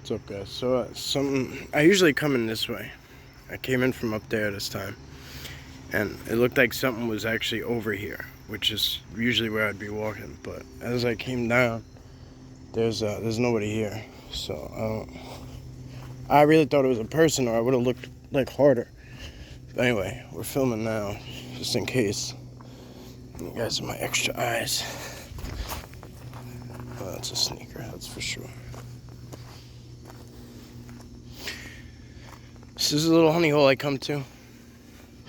What's up, guys? So, I usually come in this way. I came in from up there this time, and it looked like something was actually over here, which is usually where I'd be walking. But as I came down, there's nobody here. So, I really thought it was a person, or I would have looked like harder. But anyway, we're filming now, just in case. You guys are my extra eyes. Well, that's a sneaker, that's for sure. This is a little honey hole I come to.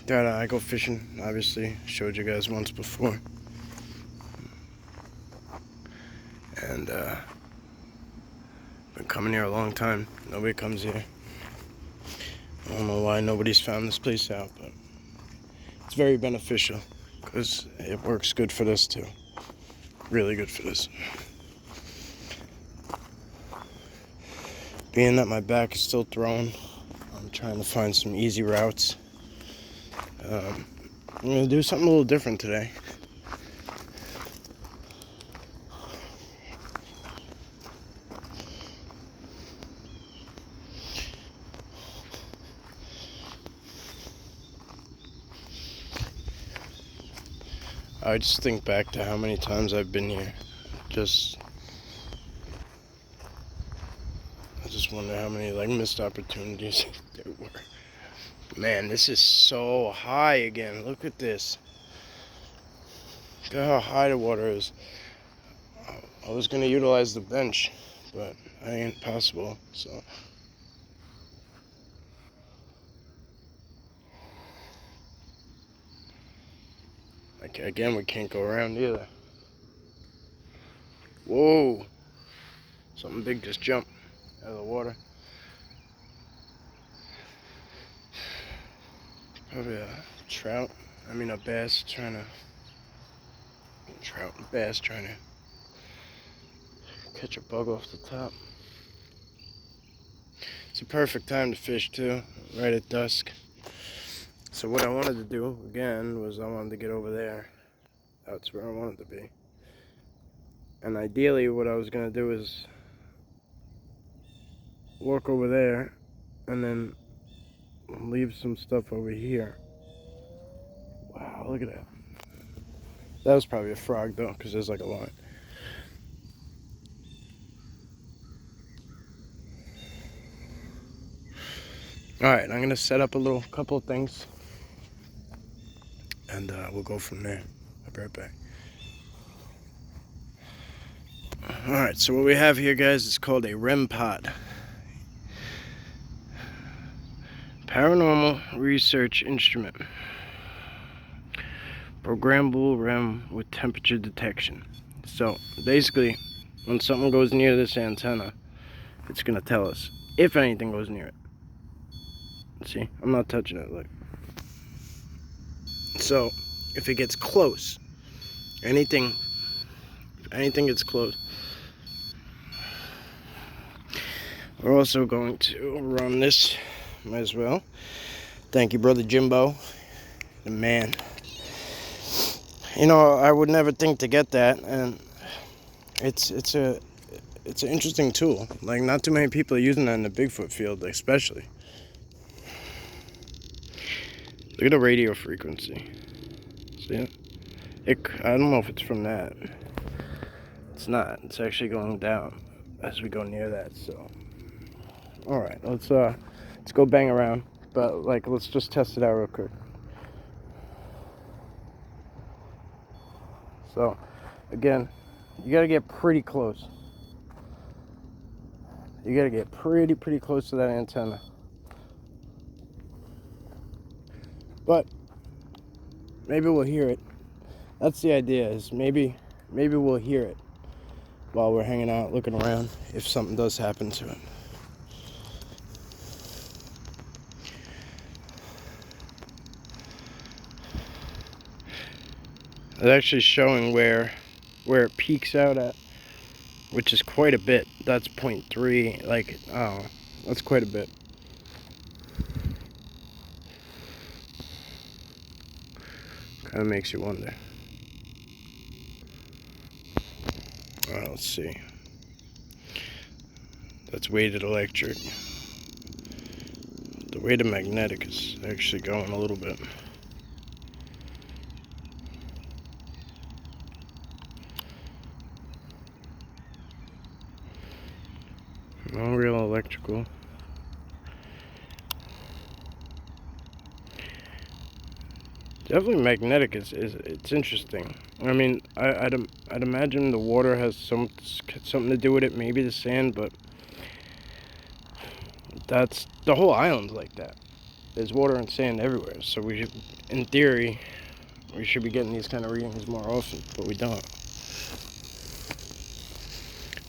That I go fishing, obviously. Showed you guys once before. And been coming here a long time. Nobody comes here. I don't know why nobody's found this place out, but it's very beneficial because it works good for this too. Really good for this. Being that my back is still thrown, I'm trying to find some easy routes. I'm gonna do something a little different today. I just think back to how many times I've been here. I just wonder how many missed opportunities there were. Man, this is so high again. Look at this. Look at how high the water is. I was gonna utilize the bench, but that ain't possible, so. Again, we can't go around either. Whoa! Something big just jumped out of the water. Probably a trout. I mean a bass trying to... Trout and bass trying to catch a bug off the top. It's a perfect time to fish too, right at dusk. So what I wanted to do, again, was I wanted to get over there. That's where I wanted to be. And ideally what I was going to do is walk over there and then leave some stuff over here. Wow, look at that. That was probably a frog though, because there's like a line. Alright, I'm going to set up a couple of things. And we'll go from there. I'll be right back. Alright, so what we have here, guys, is called a REM pod. Paranormal Research Instrument. Programmable REM with temperature detection. So, basically, when something goes near this antenna, it's going to tell us if anything goes near it. See, I'm not touching it, look. So, if it gets close, anything gets close. We're also going to run this as well. Thank you, brother Jimbo, the man. You know, I would never think to get that, and it's an interesting tool. Like, not too many people are using that in the Bigfoot field, especially. Look at the radio frequency. See it? I don't know if it's from that. It's not. It's actually going down as we go near that. So, all right, let's go bang around. But let's just test it out real quick. So, again, you gotta get pretty close. You gotta get pretty close to that antenna. But maybe we'll hear it. That's the idea, is maybe we'll hear it while we're hanging out, looking around, if something does happen to it. It's actually showing where it peaks out at, which is quite a bit. That's 0.3, that's quite a bit. Kind of makes you wonder. Alright, let's see. That's weighted electric. The weighted magnetic is actually going a little bit. No real electrical. Definitely magnetic. It's interesting. I mean, I'd imagine the water has something to do with it. Maybe the sand, but that's the whole island's like that. There's water and sand everywhere. So we should, in theory, we should be getting these kind of readings more often, but we don't.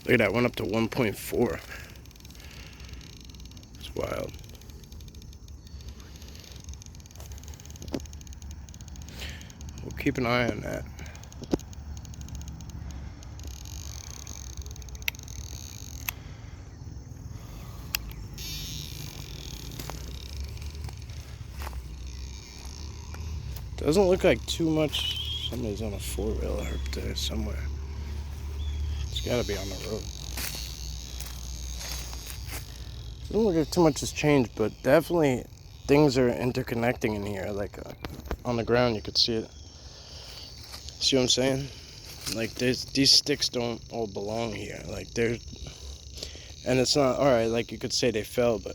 Look at that, went up to 1.4. It's wild. We'll keep an eye on that. Doesn't look like too much. Somebody's on a four-wheeler up there somewhere. It's gotta be on the road. Doesn't look like too much has changed, but definitely things are interconnecting in here. Like on the ground, you could see it. See what I'm saying? Like these sticks don't all belong here. Like they're, and it's not all right. Like you could say they fell, but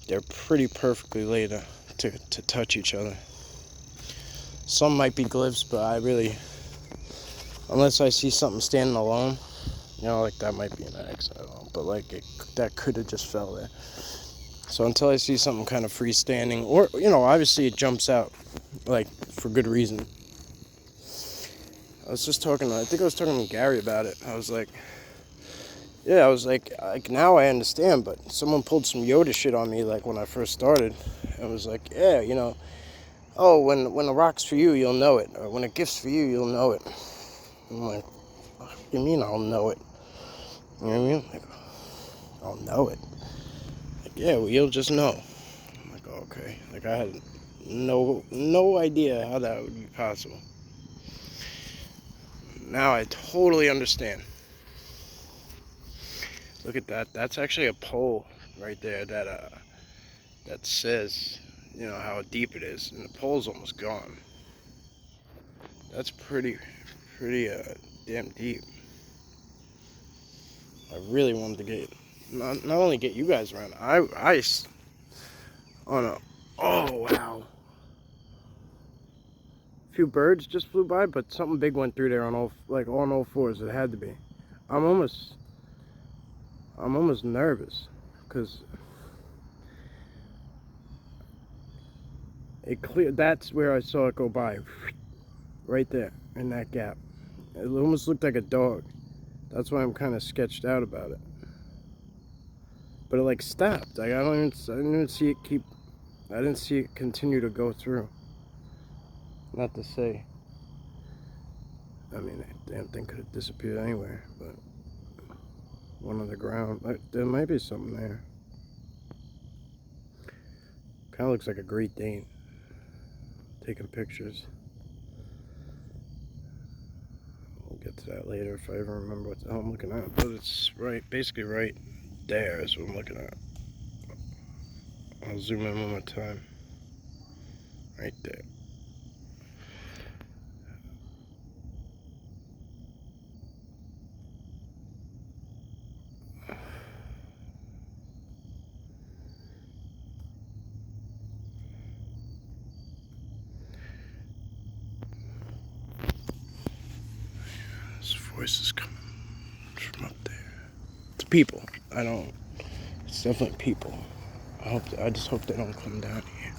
they're pretty perfectly laid to touch each other. Some might be glyphs, but I really, unless I see something standing alone, you know, like that might be an X, I don't know, but like that could have just fell there. So until I see something kind of freestanding, or, you know, obviously it jumps out, like, for good reason. I think I was talking to Gary about it. I was like, now I understand, but someone pulled some Yoda shit on me, like, when I first started. I was like, yeah, you know, oh, when the rock's for you, you'll know it. Or when a gift's for you, you'll know it. I'm like, what do you mean I'll know it? You know what I mean? Like, I'll know it. Like, yeah, well, you'll just know. I'm like, oh, okay. Like, I had no idea how that would be possible. Now I totally understand. Look at that. That's actually a pole right there that says, you know, how deep it is, and the pole's almost gone. That's pretty damn deep. I really wanted to get not only get you guys around. I on a oh wow. A few birds just flew by, but something big went through there on all fours. It had to be. I'm almost nervous because it clear. That's where I saw it go by. Right there in that gap. It almost looked like a dog. That's why I'm kind of sketched out about it. But it like stopped. Like I didn't even see it keep. I didn't see it continue to go through. Not to say. I mean, that damn thing could have disappeared anywhere, but one on the ground. There might be something there. Kind of looks like a Great Dane. Taking pictures. We'll get to that later if I ever remember what the hell I'm looking at. But it's basically right there is what I'm looking at. I'll zoom in one more time. Right there. This voice is coming from up there. It's people. It's definitely people. I just hope they don't come down here.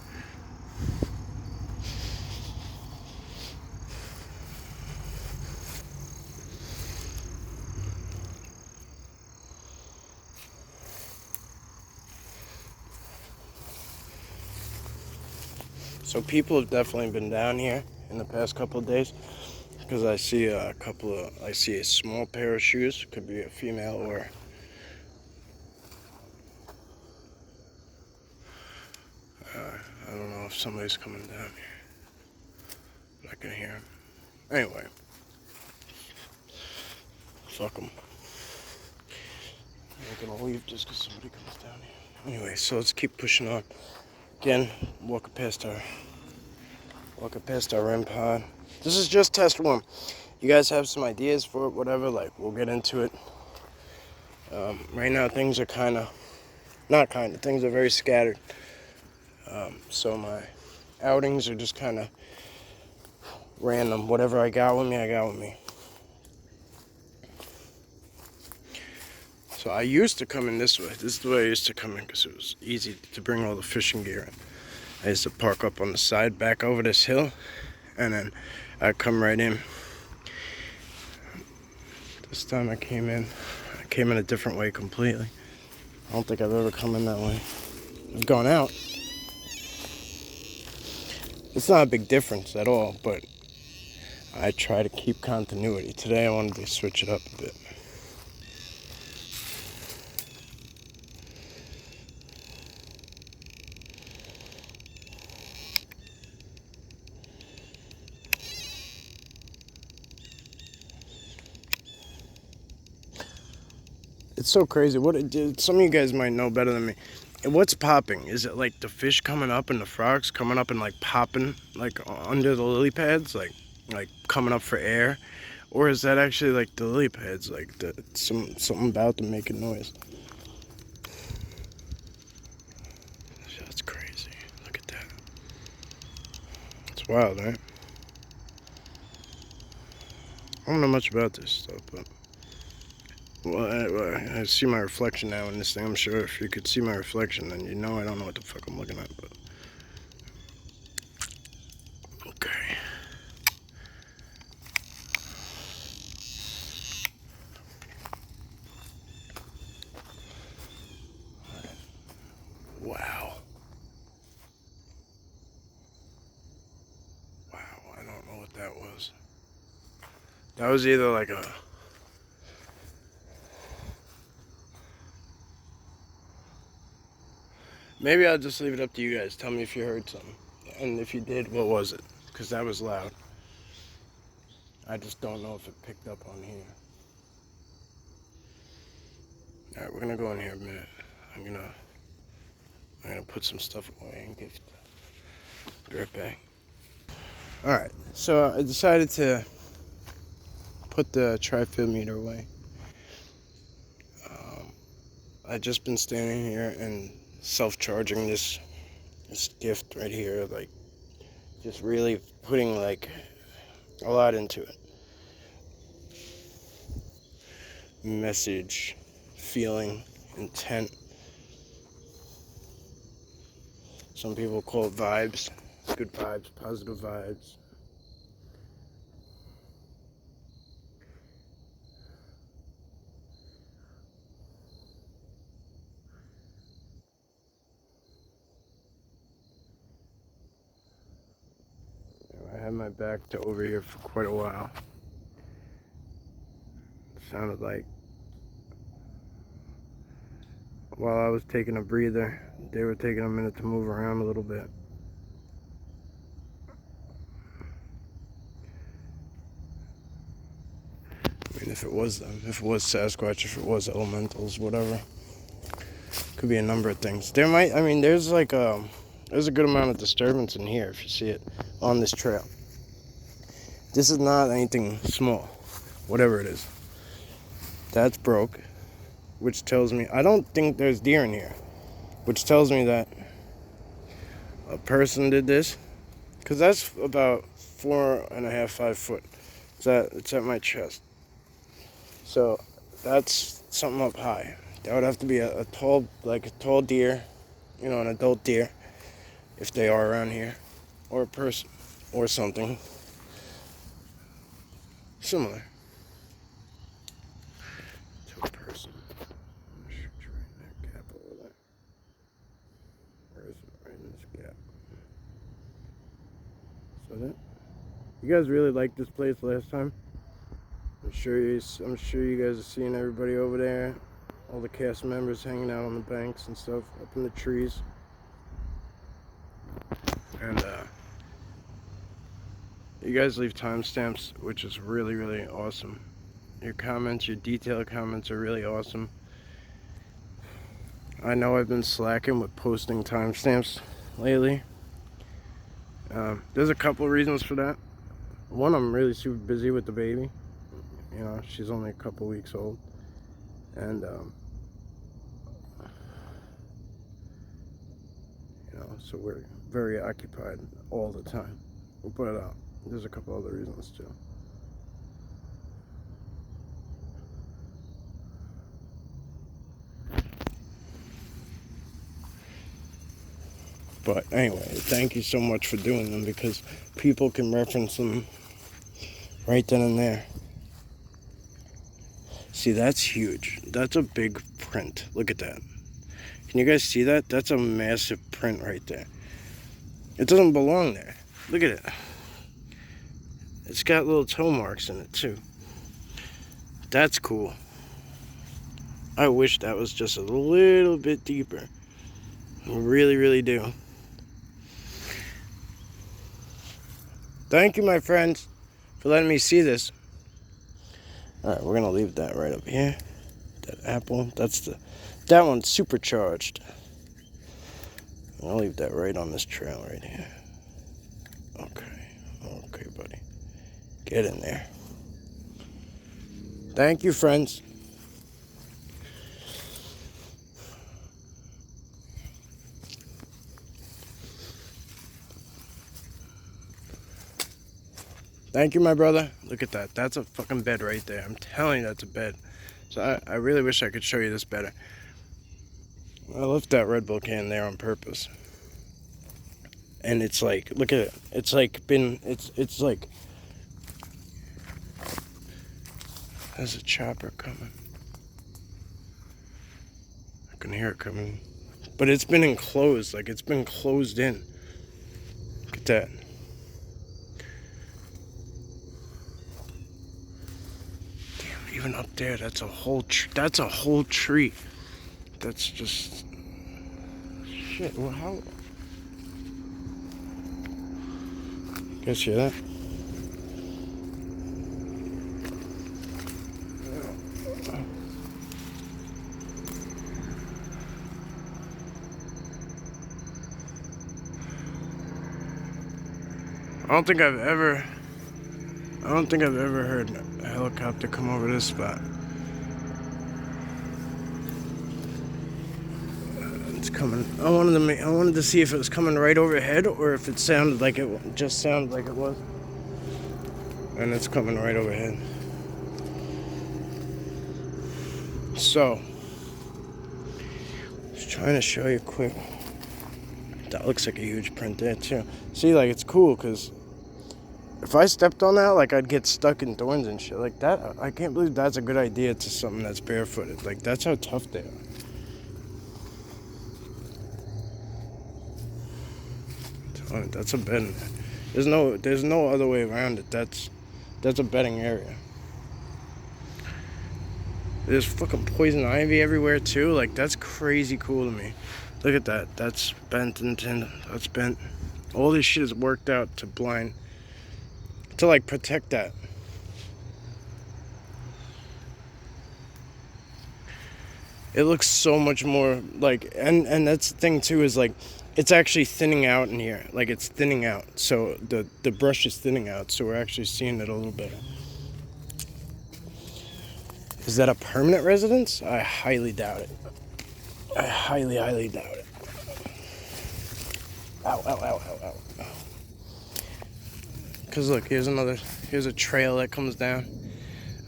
So people have definitely been down here in the past couple of days because I see a small pair of shoes. Could be a female or I don't know if somebody's coming down here, but I can hear them. Anyway, fuck them. I'm gonna leave just because somebody comes down here. Anyway, so let's keep pushing on. Again, walking past our REM pod. This is just test one. You guys have some ideas for it, whatever, like, we'll get into it. Right now, things are things are very scattered. So my outings are just kind of random. Whatever I got with me, I got with me. So I used to come in this way. This is the way I used to come in because it was easy to bring all the fishing gear in. I used to park up on the side, back over this hill, and then I'd come right in. This time I came in a different way completely. I don't think I've ever come in that way. I've gone out. It's not a big difference at all, but I try to keep continuity. Today I wanted to switch it up a bit. It's so crazy. Some of you guys might know better than me. What's popping? Is it like the fish coming up and the frogs coming up and like popping like under the lily pads, like coming up for air, or is that actually like the lily pads, like something about them making noise? That's crazy. Look at that. It's wild, right? I don't know much about this stuff, but. Well, I see my reflection now in this thing. I'm sure if you could see my reflection, then you know I don't know what the fuck I'm looking at, but... Okay. Wow. Wow, I don't know what that was. That was either like a... Maybe I'll just leave it up to you guys. Tell me if you heard something. And if you did, what was it? Because that was loud. I just don't know if it picked up on here. Alright, we're gonna go in here a minute. I'm gonna put some stuff away and be right back. Alright, so I decided to put the tri-field meter away. I've just been standing here and self-charging this gift right here, like just really putting like a lot into it. Message, feeling, intent. Some people call it vibes, good vibes, positive vibes. I had my back to over here for quite a while. It sounded like while I was taking a breather, they were taking a minute to move around a little bit. I mean, if it was them, if it was Sasquatch, if it was elementals, whatever. Could be a number of things. There might, I mean, there's a good amount of disturbance in here if you see it on this trail. This is not anything small, whatever it is. That's broke, which tells me, I don't think there's deer in here, which tells me that a person did this, because that's about 4.5, 5 foot. It's at my chest. So that's something up high. That would have to be a tall deer, you know, an adult deer, if they are around here, or a person, or something similar to a person. I'm gonna shoot you right in that gap over there. Where is it? Right in this gap. So that, you guys really liked this place last time. I'm sure you guys are seeing everybody over there. All the cast members hanging out on the banks and stuff, up in the trees. And you guys leave timestamps, which is really, really awesome. Your comments, your detailed comments are really awesome. I know I've been slacking with posting timestamps lately. There's a couple of reasons for that. One, I'm really super busy with the baby. You know, she's only a couple weeks old. And, you know, so we're very occupied all the time. But there's a couple other reasons too. But anyway, thank you so much for doing them, because people can reference them right then and there. See, that's huge. That's a big print. Look at that. Can you guys see that? That's a massive print right there. It doesn't belong there. Look at it. It's got little toe marks in it too. That's cool. I wish that was just a little bit deeper. I really, really do. Thank you, my friends, for letting me see this. Alright, we're gonna leave that right up here. That apple, that one's supercharged. I'll leave that right on this trail right here. Okay, buddy. Get in there. Thank you, friends. Thank you, my brother. Look at that. That's a fucking bed right there. I'm telling you, that's a bed. So I really wish I could show you this better. I left that Red Bull can there on purpose. And it's like, look at it. It's like it's like, there's a chopper coming. I can hear it coming. But it's been enclosed, like it's been closed in. Look at that. Damn, even up there, that's a whole tree. That's just shit. Well, how? You guys hear that? I don't think I've ever heard a helicopter come over this spot. It's coming. I wanted to see if it was coming right overhead or if it sounded like it just sounded like it was. And it's coming right overhead. So, just trying to show you quick. That looks like a huge print there too. See, like it's cool because if I stepped on that, like I'd get stuck in thorns and shit like that. I can't believe that's a good idea to something that's barefooted. Like that's how tough they are. That's a bedding. There's no other way around it. That's a bedding area. There's fucking poison ivy everywhere too. Like that's crazy cool to me. Look at that. That's bent and that's bent. All this shit is worked out to like protect that. It looks so much more like, and that's the thing too, is like it's actually thinning out in here. Like it's thinning out. So the brush is thinning out, so we're actually seeing it a little better. Is that a permanent residence? I highly doubt it. I highly, highly doubt it. Ow, ow, ow, ow, ow. Because look, here's a trail that comes down.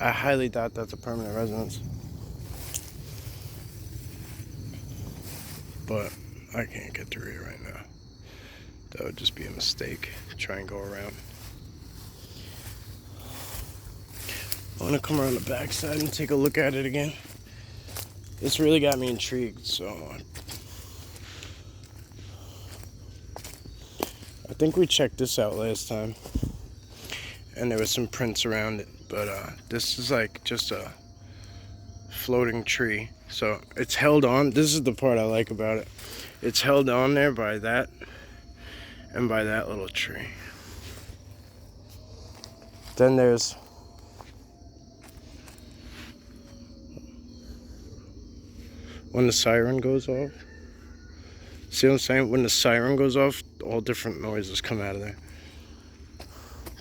I highly doubt that's a permanent residence. But I can't get through here right now. That would just be a mistake to try and go around. I want to come around the backside and take a look at it again. This really got me intrigued, so I think we checked this out last time, and there was some prints around it, but this is like just a floating tree, so it's held on. This is the part I like about it. It's held on there by that and by that little tree. Then there's when the siren goes off. See what I'm saying? When the siren goes off, all different noises come out of there.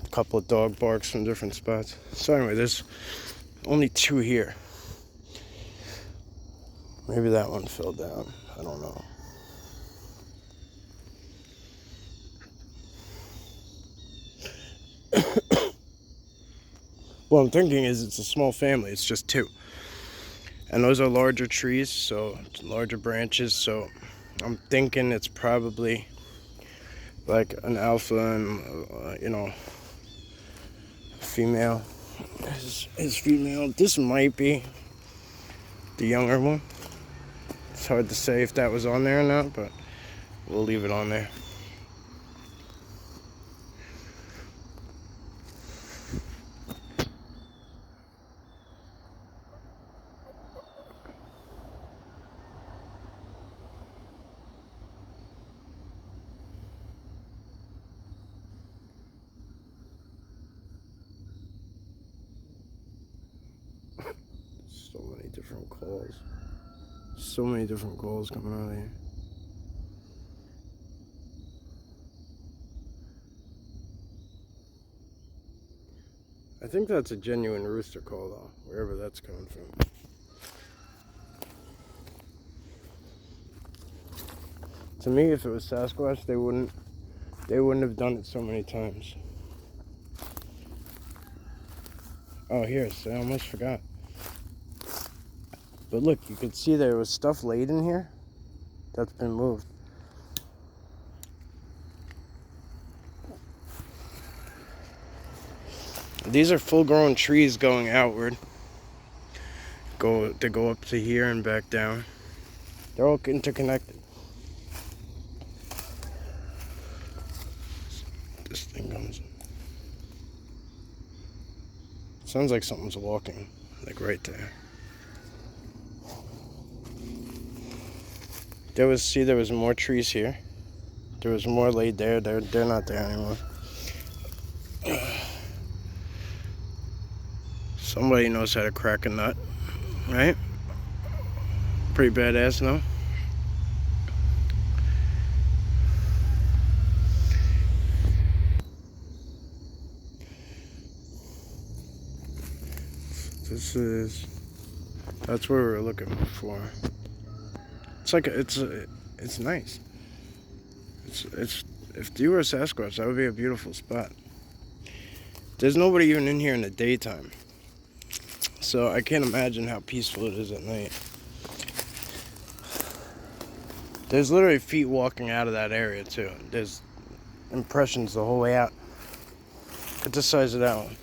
A couple of dog barks from different spots. So anyway, there's only 2 here. Maybe that one fell down. I don't know. What I'm thinking is it's a small family. It's just 2. And those are larger trees, so larger branches. So I'm thinking it's probably like an alpha and, female. His female. This might be the younger one. It's hard to say if that was on there or not, but we'll leave it on there. So many different calls. So many different calls coming out of here. I think that's a genuine rooster call though, wherever that's coming from. To me, if it was Sasquatch, they wouldn't have done it so many times. Oh, here, I almost forgot. But look, you could see there was stuff laid in here that's been moved. These are full-grown trees going outward. They go up to here and back down. They're all interconnected. This thing comes. Sounds like something's walking, like right there. There was more trees here. There was more laid there. They're not there anymore. Somebody knows how to crack a nut, right? Pretty badass, no? That's where we were looking before. It's nice. If you were a Sasquatch, that would be a beautiful spot. There's nobody even in here in the daytime. So I can't imagine how peaceful it is at night. There's literally feet walking out of that area too. There's impressions the whole way out. Look at the size of that one.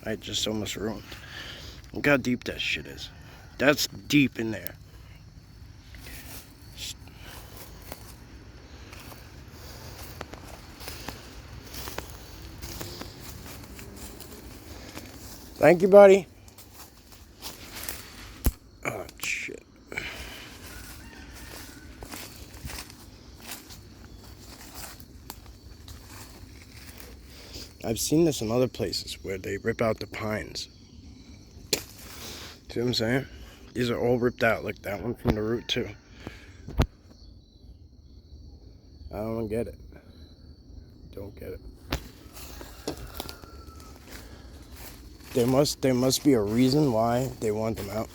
I just almost ruined. Look how deep that shit is. That's deep in there. Thank you, buddy. Oh, shit. I've seen this in other places where they rip out the pines. See what I'm saying? These are all ripped out, like that one from the root too. I don't get it. Don't get it. There must be a reason why they want them out.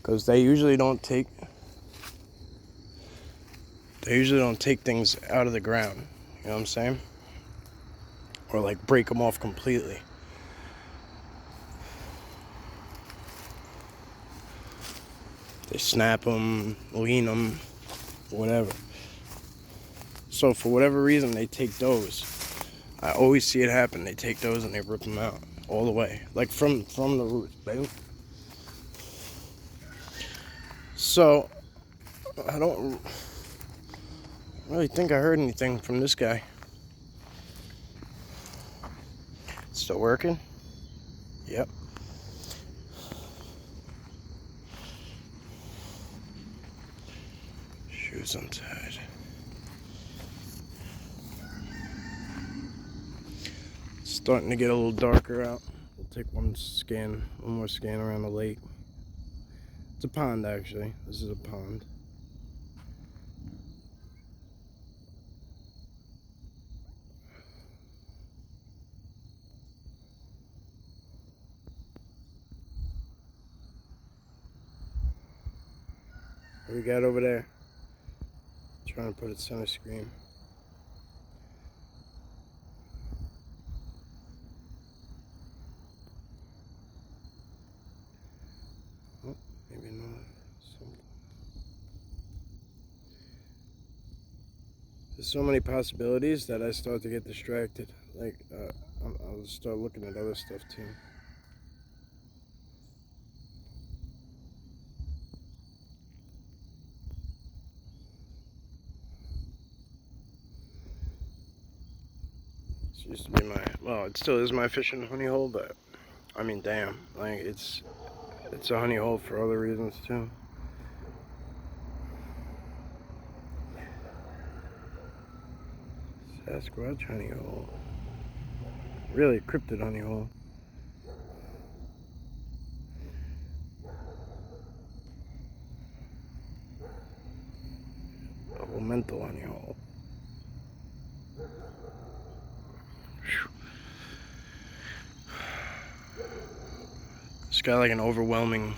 Because they usually don't take things out of the ground. You know what I'm saying? Or like break them off completely. They snap them, lean them, whatever. So for whatever reason, they take those. I always see it happen. They take those and they rip them out all the way, like from the roots. Baby. So I don't really think I heard anything from this guy. Still working? Yep. Shoes untied. It's starting to get a little darker out. We'll take one more scan around the lake. It's a pond, actually. This is a pond. What we got over there? Trying to put it center screen. Oh, maybe not. Something. There's so many possibilities that I start to get distracted. Like, I'll start looking at other stuff too. This used to be my, well, it still is my fishing honey hole, but I mean, damn, like it's a honey hole for other reasons too. Sasquatch Honeyhole. Really, cryptid honey hole. Mental honey hole. It's got like an overwhelming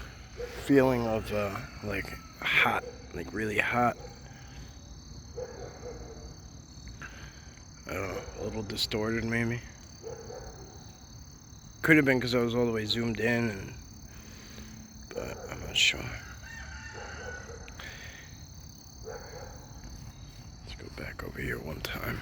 feeling of like hot, like really hot. I don't know, a little distorted maybe. Could have been because I was all the way zoomed in, but I'm not sure. Let's go back over here one time.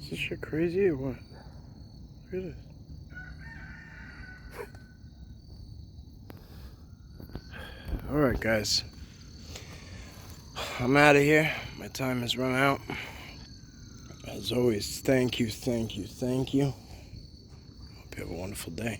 Is this shit crazy or what? Look at this. Alright guys, I'm out of here. My time has run out. As always, thank you. Hope you have a wonderful day.